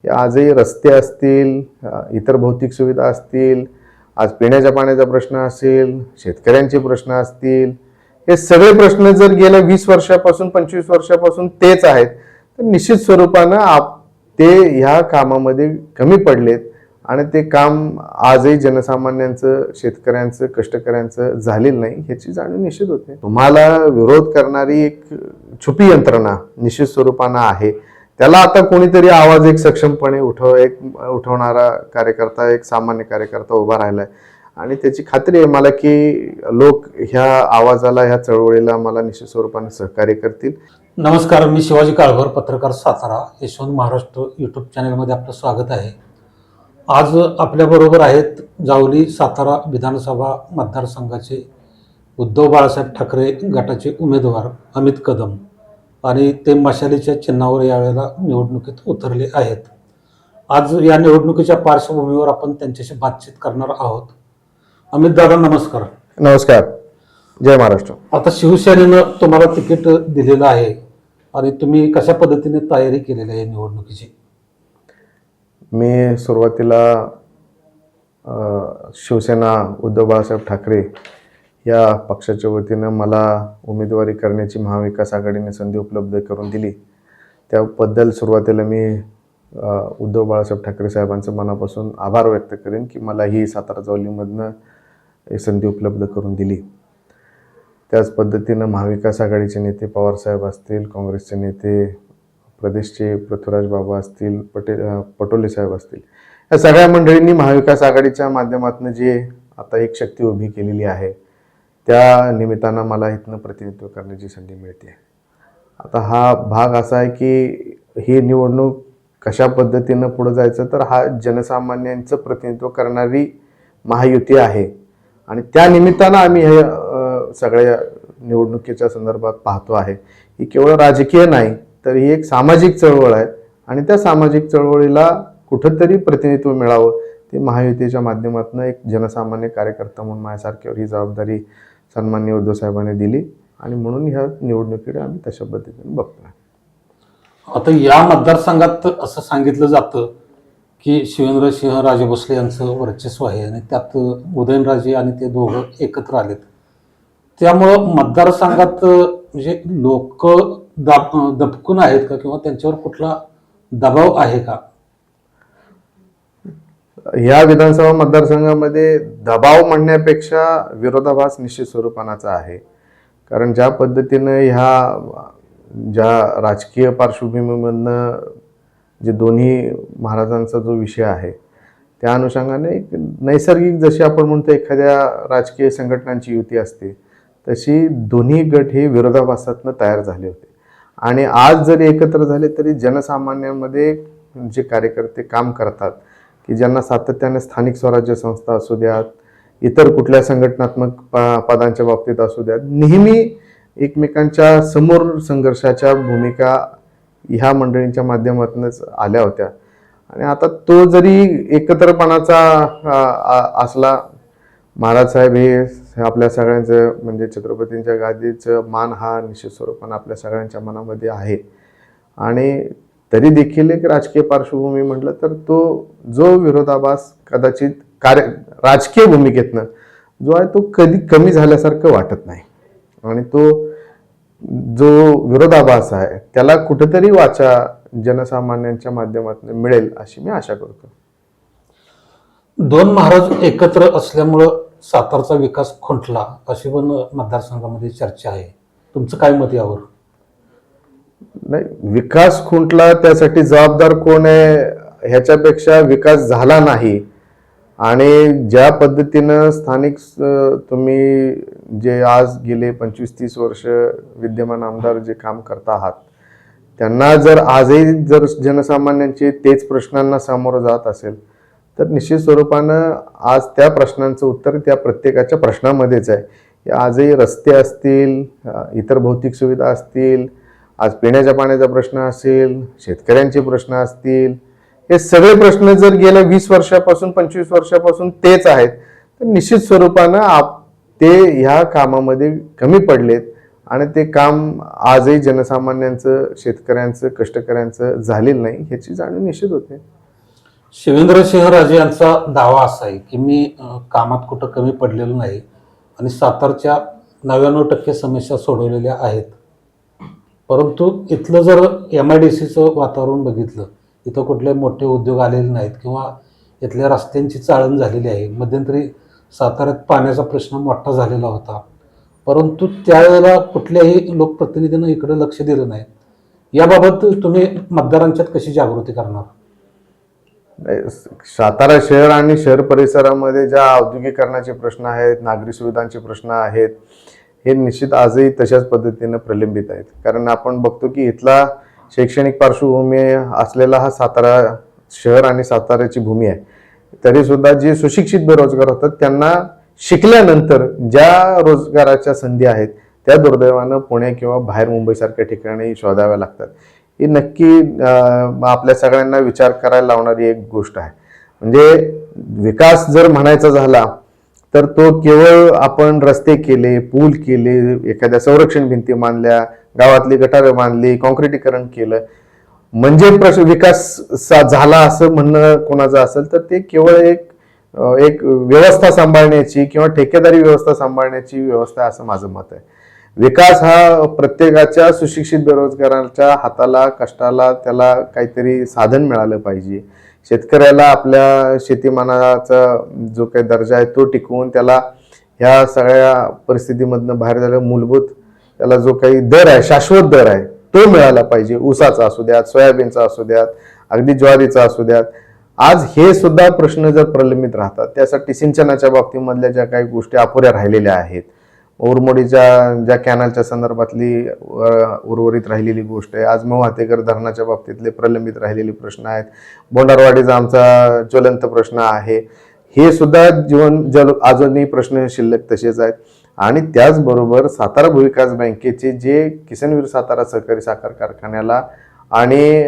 की आजही रस्ते असतील, इतर भौतिक सुविधा असतील, आज पिण्याच्या पाण्याचा प्रश्न असेल, शेतकऱ्यांचे प्रश्न असतील, हे सगळे प्रश्न जर गेल्या 20 वर्षापासून 25 वर्षापासून तेच आहेत, तर निश्चित स्वरूपानं ते ह्या कामामध्ये कमी पडलेत आणि ते काम आजही जनसामान्यांचं, शेतकऱ्यांचं, कष्टकऱ्यांचं झालेलं नाही ह्याची जाणीव निश्चित होते. तुम्हाला विरोध करणारी एक छुपी यंत्रणा निश्चित स्वरूपानं आहे. त्याला आता कोणीतरी आवाज एक सक्षमपणे उठवणारा कार्यकर्ता, एक सामान्य कार्यकर्ता उभा राहिलाय आणि त्याची खात्री आहे मला की लोक ह्या आवाजाला, ह्या चळवळीला मला निश्चित स्वरूपाने सहकार्य करतील. नमस्कार, मी शिवाजी काळभोर, पत्रकार, सातारा. यशवंत महाराष्ट्र यूट्यूब चॅनलमध्ये आपलं स्वागत आहे. आज आपल्याबरोबर आहेत जावली सातारा विधानसभा मतदारसंघाचे उद्धव बाळासाहेब ठाकरे गटाचे उमेदवार अमित कदम आणि ते मशालीच्या चिन्हावर यावेळेला निवडणुकीत उतरले आहेत. आज या निवडणुकीच्या पार्श्वभूमीवर आपण त्यांच्याशी बातचीत करणार आहोत. अमित दादा, नमस्कार. नमस्कार, जय महाराष्ट्र. आता शिवसेनेनं तुम्हाला तिकीट दिलेलं आहे आणि तुम्ही कशा पद्धतीने तयारी केलेली आहे निवडणुकीची? मी सुरुवातीला शिवसेना उद्धव बाळासाहेब ठाकरे या पक्षाच्या वतीनं मला उमेदवारी करण्याची महाविकास आघाडीने संधी उपलब्ध करून दिली. त्याबद्दल सुरुवातीला मी उद्धव बाळासाहेब ठाकरे साहेबांचं मनापासून आभार व्यक्त करेन की मला ही सातारा जावलीमधनं एक संधी उपलब्ध करून दिली. त्याच पद्धतीनं महाविकास आघाडीचे नेते पवारसाहेब असतील, काँग्रेसचे नेते प्रदेशचे पृथ्वीराज बाबा असतील, पटोले साहेब असतील, या सगळ्या मंडळींनी महाविकास आघाडीच्या माध्यमातून जे आता एक शक्ती उभी केलेली आहे त्या निमित्तानं मला इथनं प्रतिनिधित्व करण्याची संधी मिळते. आता हा भाग असा आहे की ही निवडणूक कशा पद्धतीनं पुढे जायचं, तर हा जनसामान्यांचं प्रतिनिधित्व करणारी महायुती आहे आणि त्या निमित्तानं आम्ही हे सगळ्या निवडणुकीच्या संदर्भात पाहतो आहे. ही केवळ राजकीय नाही तर ही एक सामाजिक चळवळ आहे आणि त्या सामाजिक चळवळीला कुठंतरी प्रतिनिधित्व मिळावं ते महायुतीच्या माध्यमातून एक जनसामान्य कार्यकर्ता म्हणून माझ्यासारख्यावर ही जबाबदारी सन्माननीय उद्धव साहेबांनी दिली आणि म्हणून ह्या निवडणुकीकडे आम्ही तशा पद्धतीने बघतोय. आता या मतदारसंघात असं सांगितलं जातं की शिवेंद्रसिंहराजे भोसले यांचं वर्चस्व आहे आणि त्यात उदयनराजे आणि ते दोघं एकत्र आलेत. त्यामुळं मतदारसंघात म्हणजे लोक दबकून आहेत का किंवा त्यांच्यावर कुठला दबाव आहे का? ह्या विधानसभा मतदारसंघामध्ये दबाव म्हणण्यापेक्षा विरोधाभास निश्चित स्वरूपाचा आहे. कारण ज्या पद्धतीनं ज्या राजकीय पार्श्वभूमीमधनं जे दोन्ही महाराजांचा जो विषय आहे त्या अनुषंगाने एक नैसर्गिक, जशी आपण म्हणतो एखाद्या राजकीय संघटनांची युती असते, तशी दोन्ही गट हे विरोधाभासातनं तयार झाले होते आणि आज जरी एकत्र झाले तरी जनसामान्यांमध्ये जे कार्यकर्ते काम करतात की ज्यांना सातत्याने स्थानिक स्वराज्य संस्था असू द्यात, इतर कुठल्या संघटनात्मक पदांच्या बाबतीत असू द्यात, नेहमी एकमेकांच्या समोर संघर्षाच्या भूमिका ह्या मंडळींच्या माध्यमातूनच आल्या होत्या आणि आता तो जरी एकत्रपणाचा असला, महाराज साहेब हे आपल्या सगळ्यांचं म्हणजे छत्रपतींच्या गादीचं मान हा निश्चित स्वरूपानं आपल्या सगळ्यांच्या मनामध्ये आहे आणि तरी देखील एक राजकीय पार्श्वभूमी म्हटलं तर तो जो विरोधाभास कदाचित राजकीय भूमिकेतनं जो आहे तो कधी कमी झाल्यासारखं वाटत नाही आणि तो जो विरोधाभास आहे त्याला कुठेतरी वाचा जनसामान्यांच्या माध्यमातून मिळेल अशी मी आशा करतो. दोन महाराज एकत्र असल्यामुळं सातारचा विकास खुंटला अशी पण मतदारसंघामध्ये चर्चा आहे. तुमचं काय मत यावर? नाही, विकास खुंटला त्यासाठी जबाबदार कोण आहे ह्याच्यापेक्षा विकास झाला नाही आणि ज्या पद्धतीनं स्थानिक तुम्ही जे आज गेले 25-30 वर्ष विद्यमान आमदार जे काम करता आहात त्यांना जर आजही जर जनसामान्यांचे तेच प्रश्नांना सामोरं जात असेल तर निश्चित स्वरूपानं आज त्या प्रश्नांचं उत्तर त्या प्रत्येकाच्या प्रश्नामध्येच आहे. आजही रस्ते असतील, इतर भौतिक सुविधा असतील, आज पिण्याच्या पाण्याचा प्रश्न असेल, शेतकऱ्यांचे प्रश्न असतील, हे सगळे प्रश्न जर गेल्या 20 वर्षापासून 25 वर्षापासून तेच आहेत तर निश्चित स्वरूपानं ते ह्या कामामध्ये कमी पडलेत आणि ते काम आजही जनसामान्यांचं, शेतकऱ्यांचं, कष्टकऱ्यांचं झालेलं नाही ह्याची जाणीव निश्चित होते. शिवेंद्रसिंहराजे यांचा दावा असा आहे की मी कामात कुठं कमी पडलेलो नाही आणि सातारच्या 99% समस्या सोडवलेल्या आहेत. परंतु इथलं जर MIDCचं वातावरण बघितलं, इथं कुठले मोठे उद्योग आलेले नाहीत किंवा इथल्या रस्त्यांची चाळण झालेली आहे. मध्यंतरी साताऱ्यात पाण्याचा प्रश्न मोठा झालेला होता, परंतु त्यावेळेला कुठल्याही लोकप्रतिनिधीनं इकडे लक्ष दिलं नाही. याबाबत तुम्ही मतदारांच्यात कशी जागृती करणार? सातारा शहर आणि शहर परिसरामध्ये ज्या औद्योगिकरणाचे प्रश्न आहेत, नागरी सुविधांचे प्रश्न आहेत, हे निश्चित आजही तशाच पद्धतीनं प्रलंबित आहेत. कारण आपण बघतो की इथला शैक्षणिक पार्श्वभूमी असलेला हा सातारा शहर आणि साताऱ्याची भूमी आहे. तरी सुद्धा जे सुशिक्षित बेरोजगार होतात त्यांना शिकल्यानंतर ज्या रोजगाराच्या संधी आहेत त्या दुर्दैवानं पुणे किंवा बाहेर मुंबईसारख्या ठिकाणी शोधाव्या लागतात. ही नक्की आपल्या सगळ्यांना विचार करायला लावणारी एक गोष्ट आहे. म्हणजे विकास जर म्हणायचा झाला तर तो केवळ आपण रस्ते केले, पूल केले, एखाद्या संरक्षण भिंती बांधल्या, गावातली गटारे बांधली, काँक्रिटीकरण केलं म्हणजे विकास झाला असं म्हणणं कोणाचं असेल तर ते केवळ एक व्यवस्था सांभाळण्याची किंवा ठेकेदारी व्यवस्था सांभाळण्याची व्यवस्था असं माझं मत आहे. विकास हा प्रत्येकाच्या सुशिक्षित बेरोजगाराच्या हाताला, कष्टाला त्याला काहीतरी साधन मिळालं पाहिजे. शेतकऱ्याला आपल्या शेतीमालाचा जो काही दर्जा आहे तो टिकवून त्याला ह्या सगळ्या परिस्थितीमधनं बाहेर झालं मूलभूत त्याला जो काही दर आहे, शाश्वत दर आहे तो मिळाला पाहिजे. ऊसाचा असू द्यात, सोयाबीनचा असू द्यात, अगदी ज्वारीचा असू द्यात. आज हे सुद्धा प्रश्न जर प्रलंबित राहतात, त्यासाठी सिंचनाच्या बाबतीमधल्या ज्या काही गोष्टी अपुऱ्या राहिलेल्या आहेत, उरमोडीच्या ज्या कॅनलच्या संदर्भातली उर्वरित राहिलेली गोष्ट आहे, आज मोहातेकर धरणाच्या बाबतीतले प्रलंबित राहिलेले प्रश्न आहेत, बोंडारवाडीचा आमचा ज्वलंत प्रश्न आहे, हे सुद्धा अजूनही प्रश्न शिल्लक तसेच आहेत. आणि त्याचबरोबर सातारा भूविकास बँकेचे जे किसनवीर सातारा सहकारी साखर कारखान्याला आणि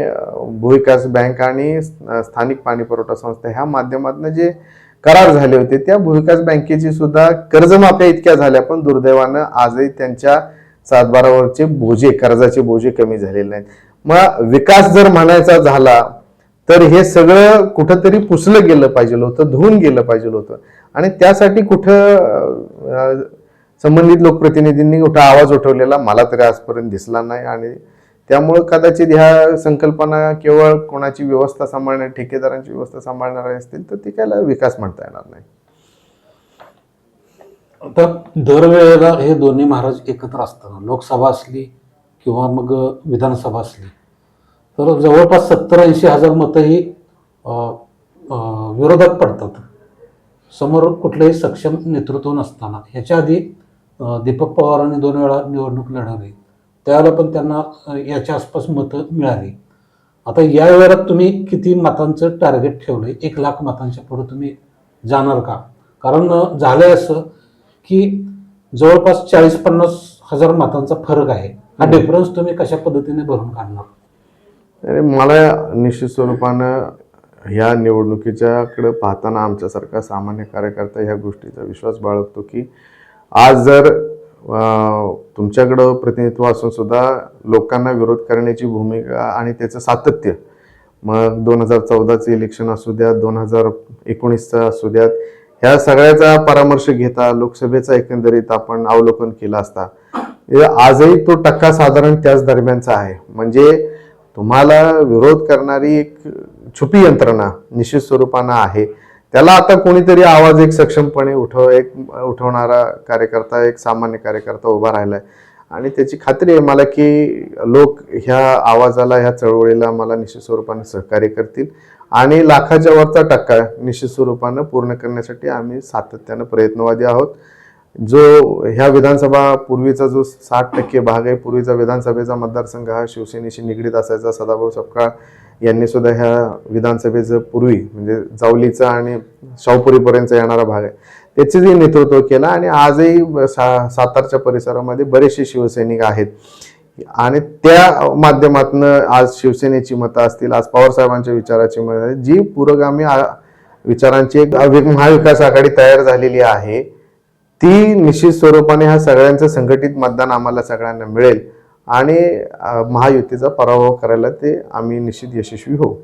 भूविकास बँक आणि स्थानिक पाणी पुरवठा संस्था ह्या माध्यमातून जे करार झाले होते त्या भूविकास बँकेची सुद्धा कर्जमाफ्या इतक्या झाल्या, पण दुर्दैवानं आजही त्यांच्या सातबारावरचे बोजे, कर्जाचे बोजे कमी झालेले नाहीत. मग विकास जर म्हणायचा झाला तर हे सगळं कुठंतरी पुसलं गेलं पाहिजे होतं, धुवून गेलं पाहिजे होतं. आणि त्यासाठी कुठं संबंधित लोकप्रतिनिधींनी कुठं आवाज उठवलेला मला तरी आजपर्यंत दिसला नाही. आणि त्यामुळं कदाचित ह्या संकल्पना केवळ कोणाची व्यवस्था सांभाळणार, ठेकेदारांची व्यवस्था सांभाळणार असतील तर ती काय विकास म्हणता येणार नाही. आता दरवेळेला हे दोन्ही महाराज एकत्र असताना, लोकसभा असली किंवा मग विधानसभा असली, तर जवळपास 70-80 हजार मतं ही विरोधात पडतात. समोर कुठलंही सक्षम नेतृत्व नसताना. ह्याच्या आधी दीपक पवारांनी 2 वेळा निवडणूक लढवली, त्यावेळेला पण त्यांना याच्या आसपास मतं मिळाली. आता या वेळेला तुम्ही किती मतांचं टार्गेट ठेवलंय? 1 लाख मतांच्या पुढे तुम्ही जाणार का? कारण झालंय असं की जवळपास 40-50 हजार मतांचा फरक आहे. हा डिफरन्स तुम्ही कशा पद्धतीने भरून काढणार? मला निश्चित स्वरूपानं ह्या निवडणुकीच्याकडे पाहताना आमच्यासारखा सामान्य कार्यकर्ता ह्या गोष्टीचा विश्वास बाळगतो की आज जर तुमच्याकडं प्रतिनिधित्व असून सुद्धा लोकांना विरोध करण्याची भूमिका आणि त्याचं सातत्य, मग 2014चं इलेक्शन असू द्यात, 2019चं असू द्यात, ह्या सगळ्याचा परामर्श घेता लोकसभेचा एकंदरीत आपण अवलोकन केलं असता आजही तो टक्का साधारण त्याच दरम्यानचा आहे. म्हणजे तुम्हाला विरोध करणारी एक छुपी यंत्रणा निश्चित स्वरूपानं आहे. त्याला आता कोणीतरी आवाज एक सक्षमपणे उठवणारा कार्यकर्ता, एक सामान्य कार्यकर्ता उभा राहिलाय. आणि त्याची खात्री आहे मला की लोक ह्या आवाजाला, ह्या चळवळीला मला निश्चित स्वरूपाने सहकार्य करतील आणि लाखाच्या वरचा टक्का निश्चित स्वरूपानं पूर्ण करण्यासाठी आम्ही सातत्यानं प्रयत्नवादी आहोत. जो ह्या विधानसभा पूर्वीचा जो 60% भाग आहे, पूर्वीचा विधानसभेचा मतदारसंघ हा शिवसेनेशी निगडीत असायचा. सदाभाऊ सपकाळ यांनी सुद्धा ह्या विधानसभेचं पूर्वी म्हणजे जावलीचा आणि शाहपुरीपर्यंत येणारा भाग आहे त्याचंही नेतृत्व केलं. आणि आजही सातारच्या परिसरामध्ये बरेचसे शिवसैनिक आहेत आणि त्या माध्यमातून आज शिवसेनेची मतं असतील, आज पवारसाहेबांच्या विचाराची मतं, जी पुरोगामी विचारांची एक महाविकास आघाडी तयार झालेली आहे, ती निश्चित स्वरूपाने ह्या सगळ्यांचं संघटित मतदान आम्हाला सगळ्यांना मिळेल आणि महायुतीचा पराभव करायला ते आम्ही निश्चित यशस्वी होऊ.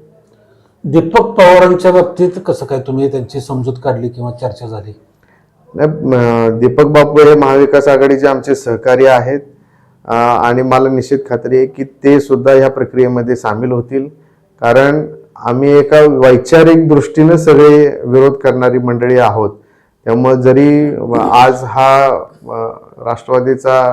दीपक पवारांच्या बाबतीत कसं काय तुम्ही त्यांची समजूत काढली किंवा चर्चा झाली? दीपक बापू हे महाविकास आघाडीचे आमचे सहकारी आहेत आणि मला निश्चित खात्री आहे की ते सुद्धा ह्या प्रक्रियेमध्ये सामील होतील, कारण आम्ही एका वैचारिक दृष्टीने सगळे विरोध करणारी मंडळी आहोत. त्यामुळे जरी आज हा राष्ट्रवादीचा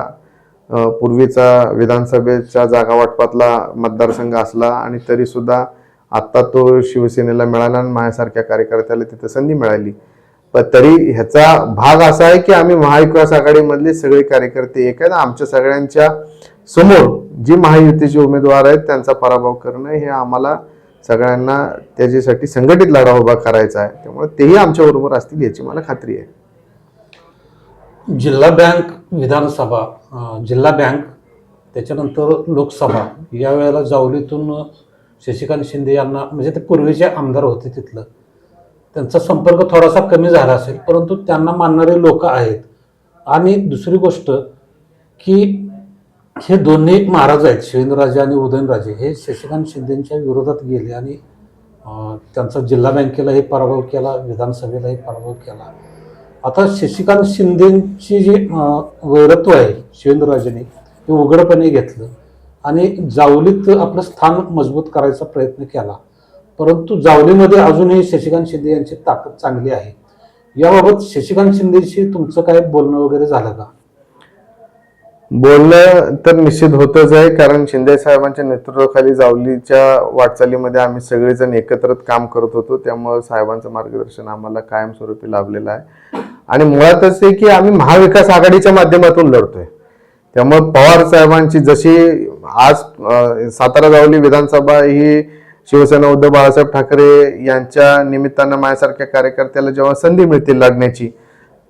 पूर्वीचा विधानसभेच्या जागा वाटपातला मतदारसंघ असला आणि तरी सुद्धा आत्ता तो शिवसेनेला मिळाला आणि माझ्यासारख्या कार्यकर्त्याला तिथे संधी मिळाली, पण तरी ह्याचा भाग असा आहे की आम्ही महाविकास आघाडीमधले सगळे कार्यकर्ते एक आहेत. आमच्या सगळ्यांच्या समोर जी महायुतीचे उमेदवार आहेत त्यांचा पराभव करणं हे आम्हाला सगळ्यांना त्याच्यासाठी संघटित लढा उभा करायचा आहे. त्यामुळे तेही आमच्या बरोबर असतील याची मला खात्री आहे. जिल्हा बँक, विधानसभा, जिल्हा बँक, त्याच्यानंतर लोकसभा, या वेळेला जावलीतून शशिकांत शिंदे यांना, म्हणजे ते पूर्वीचे आमदार होते तिथलं, त्यांचा संपर्क थोडासा कमी झाला असेल, परंतु त्यांना मानणारे लोक आहेत. आणि दुसरी गोष्ट की हे दोन्ही महाराज आहेत, शिवेंद्रराजे आणि उदयनराजे, हे शशिकांत शिंदेच्या विरोधात गेले आणि त्यांचा जिल्हा बँकेलाही पराभव केला, विधानसभेलाही पराभव केला. आता शशिकांत शिंदेची जी वैरत्व आहे शिवेंद्रराजेंनी ते उघडपणे घेतलं आणि जावलीत आपलं स्थान मजबूत करायचा प्रयत्न केला, परंतु जावलीमध्ये अजूनही शशिकांत शिंदे यांची ताकद चांगली आहे. याबाबत शशिकांत शिंदेशी तुमचं काय बोलणं वगैरे झालं का? बोलणं तर निश्चित होतच आहे, कारण शिंदे साहेबांच्या नेतृत्वाखाली जावलीच्या वाटचालीमध्ये आम्ही सगळेजण एकत्र काम करत होतो. त्यामुळे साहेबांचं मार्गदर्शन आम्हाला कायमस्वरूपी लाभलेलं आहे. आणि मुळातच आहे की आम्ही महाविकास आघाडीच्या माध्यमातून लढतोय. त्यामुळे पवार साहेबांची जशी आज सातारा जावली विधानसभा ही शिवसेना उद्धव बाळासाहेब ठाकरे यांच्या निमित्तानं माझ्यासारख्या कार्यकर्त्याला जेव्हा संधी मिळते लढण्याची,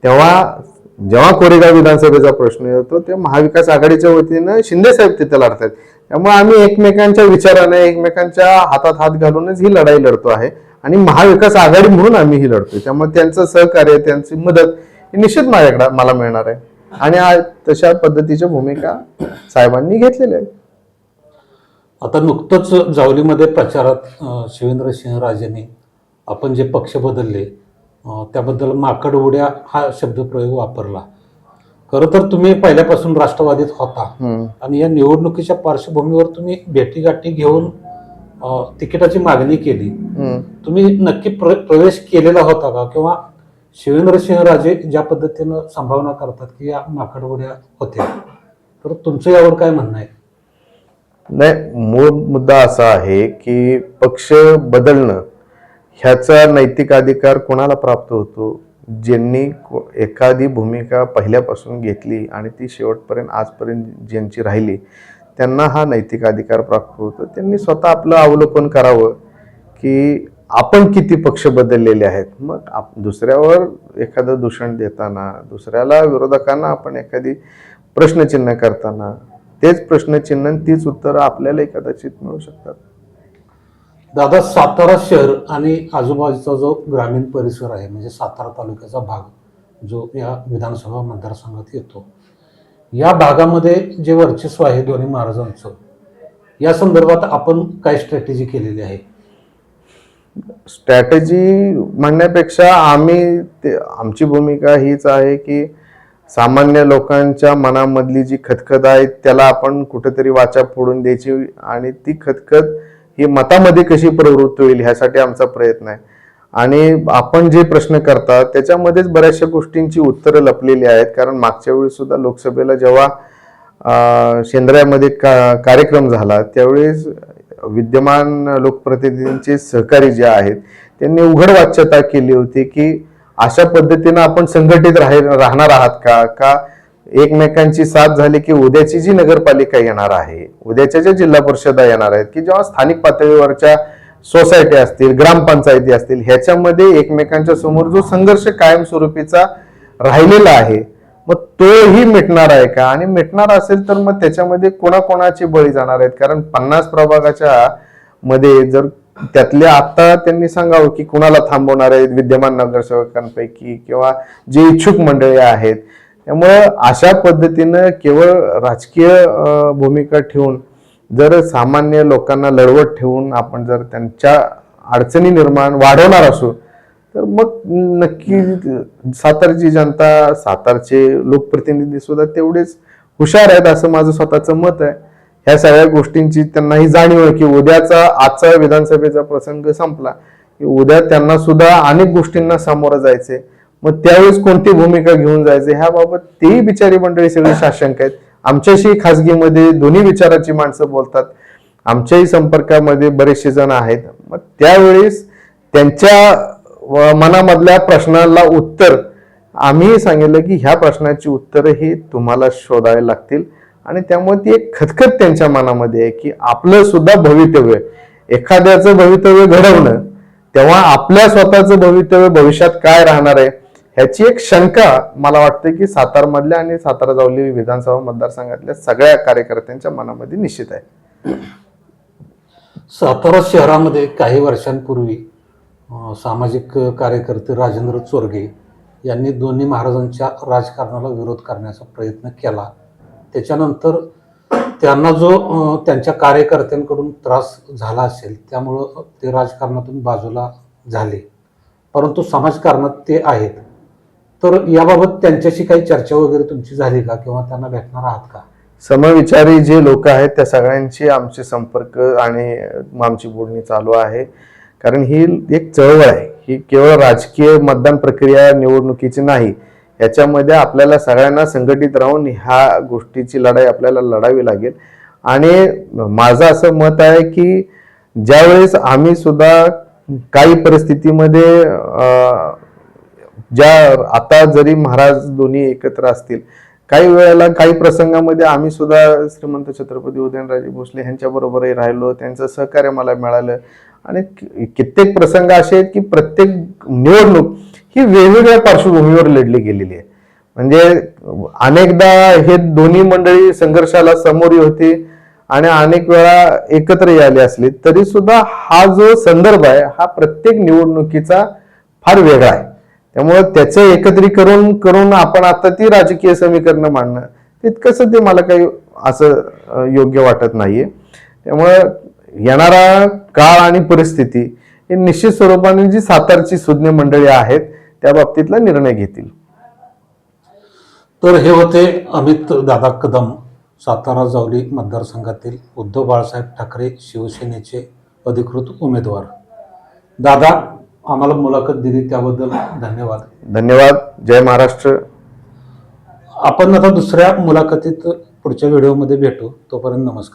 तेव्हा जेव्हा कोरेगाव विधानसभेचा प्रश्न येतो तेव्हा महाविकास आघाडीच्या वतीनं शिंदे साहेब तिथे लढतात. त्यामुळे आम्ही एकमेकांच्या विचाराने, एकमेकांच्या हातात हात घालूनच ही लढाई लढतो आहे आणि महाविकास आघाडी म्हणून आम्ही ही लढतोय. त्यामुळे त्यांचं सहकार्य, त्यांची मदत ही निश्चित माझ्याकडे मला मिळणार आहे आणि तशा पद्धतीच्या भूमिका साहेबांनी घेतलेल्या आहेत. आता नुकतंच जावलीमध्ये प्रचारात शिवेंद्रसिंहराजेंनी आपण जे पक्ष बदलले त्याबद्दल माकड उड्या हा शब्दप्रयोग वापरला. खरं तर तुम्ही पहिल्यापासून राष्ट्रवादीत होता आणि या निवडणुकीच्या पार्श्वभूमीवर तुम्ही भेटीगाठी घेऊन तिकिटाची मागणी केली. तुम्ही नक्की प्रवेश केलेला होता का, किंवा शिवेंद्रसिंहराजे ज्या पद्धतीनं संभावना करतात की या माकड उड्या होत्या, तर तुमचं यावर काय म्हणणं आहे? नाही, मूळ मुद्दा असा आहे की पक्ष बदलणं ह्याचा नैतिक अधिकार कोणाला प्राप्त होतो? ज्यांनी एखादी भूमिका पहिल्यापासून घेतली आणि ती शेवटपर्यंत आजपर्यंत ज्यांची राहिली त्यांना हा नैतिक अधिकार प्राप्त होतो. त्यांनी स्वतः आपलं अवलोकन करावं की आपण किती पक्ष बदललेले आहेत. मग दुसऱ्यावर एखादं दूषण देताना, दुसऱ्याला विरोधकांना आपण एखादी प्रश्नचिन्ह करताना तेच प्रश्नचिन्ह, तीच उत्तरं आपल्यालाही कदाचित मिळू शकतात. दादा, सातारा शहर आणि आजूबाजूचा जो ग्रामीण परिसर आहे, म्हणजे सातारा तालुक्याचा भाग जो या विधानसभा मतदारसंघात येतो, या भागामध्ये जे वर्चस्व आहे दोन्ही महाराजांचं, या संदर्भात आपण काय स्ट्रॅटेजी केलेली आहे? स्ट्रॅटेजी म्हणण्यापेक्षा आमची भूमिका हीच आहे की सामान्य लोकांच्या मनामधली जी खतखत आहे त्याला आपण कुठेतरी वाचा फोडून द्यायची आणि ती खतखत ही मतामध्ये कशी प्रवृत्त होईल ह्यासाठी आमचा प्रयत्न आहे. आणि आपण जे प्रश्न करता त्याच्यामध्येच बऱ्याचशा गोष्टींची उत्तरं लपलेली आहेत. कारण मागच्या वेळी सुद्धा लोकसभेला जेव्हा शेंद्र्यामध्ये कार्यक्रम झाला त्यावेळेस विद्यमान लोकप्रतिनिधींचे सहकारी जे आहेत त्यांनी उघड वाच्यता केली होती की अशा पद्धतीनं आपण संघटित राहणार आहात का एकमेकांची साथ झाली की उद्याची जी नगरपालिका येणार आहे, उद्याच्या ज्या जिल्हा परिषदा येणार आहेत, की जेव्हा स्थानिक पातळीवरच्या सोसायटी असतील, ग्रामपंचायती असतील, ह्याच्यामध्ये एकमेकांच्या समोर जो संघर्ष कायमस्वरूपीचा राहिलेला आहे मग तोही मिटणार आहे का? आणि मिटणार असेल तर मग त्याच्यामध्ये कोणाकोणाची बळी जाणार आहेत? कारण 50 प्रभागाच्या मध्ये जर त्यातल्या आता त्यांनी सांगावं की कुणाला थांबवणार आहेत विद्यमान नगरसेवकांपैकी किंवा जे इच्छुक मंडळी आहेत. त्यामुळे अशा पद्धतीनं केवळ राजकीय भूमिका ठेवून जर सामान्य लोकांना लढवत ठेवून आपण जर त्यांच्या अडचणी निर्माण वाढवणार असू तर मग नक्की सातारची जनता, सातारचे लोकप्रतिनिधी सुद्धा तेवढेच हुशार आहेत असं माझं स्वतःचं मत आहे. ह्या सगळ्या गोष्टींची त्यांना ही जाणीव आहे की आजचा विधानसभेचा प्रसंग संपला की उद्या त्यांना सुद्धा अनेक गोष्टींना सामोरं जायचे. मग त्यावेळेस कोणती भूमिका घेऊन जायचे ह्याबाबत तेही बिचारी मंडळी सगळी साशंक आहेत. आमच्याशी खासगीमध्ये दोन्ही विचाराची माणसं बोलतात, आमच्याही संपर्कामध्ये बरेचसे जण आहेत. मग त्यावेळेस त्यांच्या मनामधल्या प्रश्नाला उत्तर आम्ही सांगितलं की ह्या प्रश्नाची उत्तर ही तुम्हाला शोधायला लागतील आणि त्यामुळे ती एक खतखत त्यांच्या मनामध्ये आहे की आपलं सुद्धा भवितव्य, एखाद्याचं भवितव्य घडवणं तेव्हा आपल्या स्वतःचं भवितव्य भविष्यात काय राहणार आहे ह्याची एक शंका मला वाटतं की सातारमधल्या आणि सातारा जावली विधानसभा मतदारसंघातल्या सगळ्या कार्यकर्त्यांच्या मनामध्ये निश्चित आहे. सातारा शहरामध्ये काही वर्षांपूर्वी सामाजिक कार्यकर्ते राजेंद्र चोरगे यांनी दोन्ही महाराजांच्या राजकारणाला विरोध करण्याचा प्रयत्न केला. त्याच्यानंतर त्यांना जो त्यांच्या कार्यकर्त्यांकडून त्रास झाला असेल त्यामुळं ते राजकारणातून बाजूला झाले, परंतु समाजकारणात ते आहेत. तर याबाबत त्यांच्याशी काही चर्चा वगैरे तुमची झाली का किंवा त्यांना भेटणार आहात का? समविचारी जे लोक आहेत त्या सगळ्यांशी आमचे संपर्क आणि आमची बोलणी चालू आहे. कारण ही एक चळवळ आहे, ही केवळ राजकीय मतदान प्रक्रिया निवडणुकीची नाही. याच्यामध्ये आपल्याला सगळ्यांना संघटित राहून ह्या गोष्टीची लढाई आपल्याला लढावी लागेल. आणि माझं असं मत आहे की ज्यावेळेस आम्ही सुद्धा काही परिस्थितीमध्ये आता जरी महाराज दोन्ही एकत्र असतील, काही वेळेला काही प्रसंगामध्ये आम्ही सुद्धा श्रीमंत छत्रपती उदयनराजे भोसले यांच्या बरोबरही राहिलो, त्यांचं सहकार्य मला मिळालं. आणि कित्येक प्रसंग असे आहेत की प्रत्येक निवडणूक ही वेगवेगळ्या पार्श्वभूमीवर लढली गेलेली आहे. म्हणजे अनेकदा हे दोन्ही मंडळी संघर्षाला समोर होती आणि अनेक वेळा एकत्र आले असले तरी सुद्धा हा जो संदर्भ आहे हा प्रत्येक निवडणुकीचा फार वेगळा आहे. त्यामुळे त्याचं एकत्रीकरण करून आपण आता ती राजकीय समीकरणं मांडणं तितकंसं ते मला काही असं योग्य वाटत नाहीये. त्यामुळे येणारा काळ आणि परिस्थिती हे निश्चित स्वरूपाने जी सातारची सुज्ञ मंडळी आहेत त्या बाबतीतला निर्णय घेतील. तर हे होते अमित दादा कदम, सातारा जावली मतदारसंघातील उद्धव बाळासाहेब ठाकरे शिवसेनेचे अधिकृत उमेदवार. दादा, आम्हाला मुलाखत दिली त्याबद्दल धन्यवाद. धन्यवाद. जय महाराष्ट्र. आपण आता दुसऱ्या मुलाखतीत पुढच्या व्हिडिओमध्ये भेटू. तोपर्यंत नमस्कार.